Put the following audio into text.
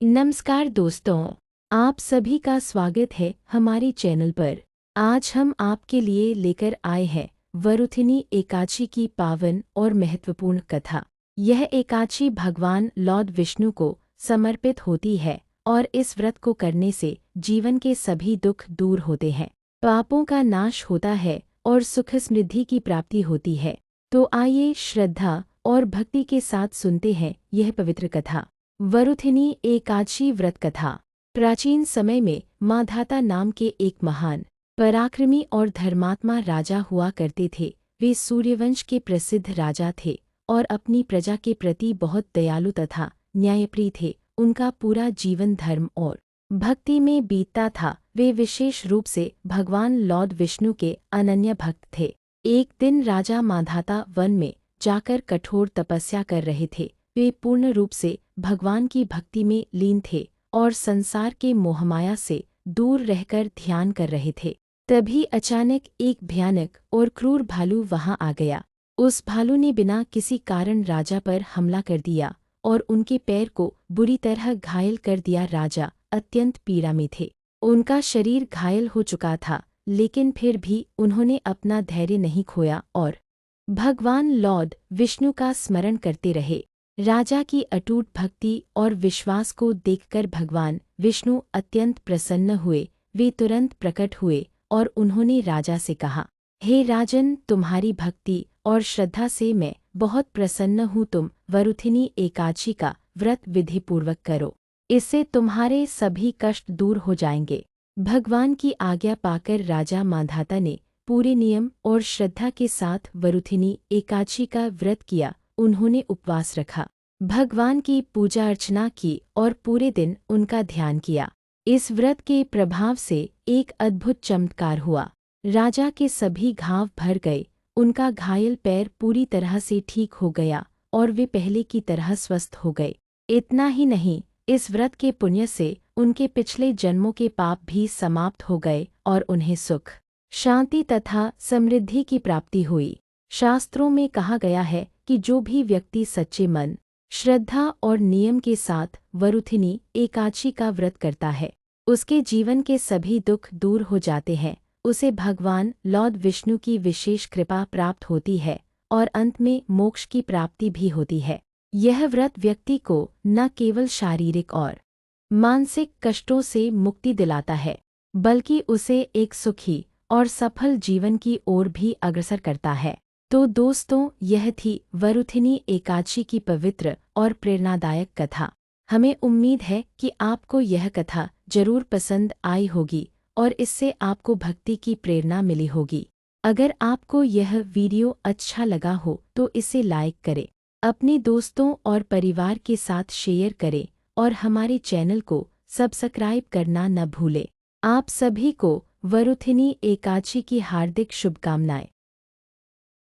नमस्कार दोस्तों, आप सभी का स्वागत है हमारे चैनल पर। आज हम आपके लिए लेकर आए हैं वरुथिनी एकादशी की पावन और महत्वपूर्ण कथा। यह एकादशी भगवान लॉर्ड विष्णु को समर्पित होती है और इस व्रत को करने से जीवन के सभी दुख दूर होते हैं, पापों का नाश होता है और सुख समृद्धि की प्राप्ति होती है। तो आइए श्रद्धा और भक्ति के साथ सुनते हैं यह पवित्र कथा। वरुथिनी एकादशी व्रत कथा। प्राचीन समय में माधाता नाम के एक महान, पराक्रमी और धर्मात्मा राजा हुआ करते थे। वे सूर्यवंश के प्रसिद्ध राजा थे और अपनी प्रजा के प्रति बहुत दयालु तथा न्यायप्रिय थे। उनका पूरा जीवन धर्म और भक्ति में बीतता था। वे विशेष रूप से भगवान लॉर्ड विष्णु के अनन्य भक्त थे। एक दिन राजा माधाता वन में जाकर कठोर तपस्या कर रहे थे। वे पूर्ण रूप से भगवान की भक्ति में लीन थे और संसार के मोहमाया से दूर रहकर ध्यान कर रहे थे। तभी अचानक एक भयानक और क्रूर भालू वहां आ गया। उस भालू ने बिना किसी कारण राजा पर हमला कर दिया और उनके पैर को बुरी तरह घायल कर दिया। राजा अत्यंत पीड़ा में थे। उनका शरीर घायल हो चुका था, लेकिन फिर भी उन्होंने अपना धैर्य नहीं खोया और भगवान लॉर्ड विष्णु का स्मरण करते रहे। राजा की अटूट भक्ति और विश्वास को देखकर भगवान विष्णु अत्यंत प्रसन्न हुए। वे तुरंत प्रकट हुए और उन्होंने राजा से कहा, हे राजन, तुम्हारी भक्ति और श्रद्धा से मैं बहुत प्रसन्न हूँ। तुम वरुथिनी एकादशी का व्रत विधिपूर्वक करो, इससे तुम्हारे सभी कष्ट दूर हो जाएंगे। भगवान की आज्ञा पाकर राजा माधाता ने पूरे नियम और श्रद्धा के साथ वरुथिनी एकादशी का व्रत किया। उन्होंने उपवास रखा, भगवान की पूजा अर्चना की और पूरे दिन उनका ध्यान किया। इस व्रत के प्रभाव से एक अद्भुत चमत्कार हुआ। राजा के सभी घाव भर गए, उनका घायल पैर पूरी तरह से ठीक हो गया और वे पहले की तरह स्वस्थ हो गए। इतना ही नहीं, इस व्रत के पुण्य से उनके पिछले जन्मों के पाप भी समाप्त हो गए और उन्हें सुख, शांति तथा समृद्धि की प्राप्ति हुई। शास्त्रों में कहा गया है कि जो भी व्यक्ति सच्चे मन, श्रद्धा और नियम के साथ वरुथिनी एकादशी का व्रत करता है, उसके जीवन के सभी दुख दूर हो जाते हैं। उसे भगवान लॉर्ड विष्णु की विशेष कृपा प्राप्त होती है और अंत में मोक्ष की प्राप्ति भी होती है। यह व्रत व्यक्ति को न केवल शारीरिक और मानसिक कष्टों से मुक्ति दिलाता है, बल्कि उसे एक सुखी और सफल जीवन की ओर भी अग्रसर करता है। तो दोस्तों, यह थी वरुथिनी एकादशी की पवित्र और प्रेरणादायक कथा। हमें उम्मीद है कि आपको यह कथा जरूर पसंद आई होगी और इससे आपको भक्ति की प्रेरणा मिली होगी। अगर आपको यह वीडियो अच्छा लगा हो तो इसे लाइक करें, अपने दोस्तों और परिवार के साथ शेयर करें और हमारे चैनल को सब्सक्राइब करना न भूलें। आप सभी को वरुथिनी एकादशी की हार्दिक शुभकामनाएं।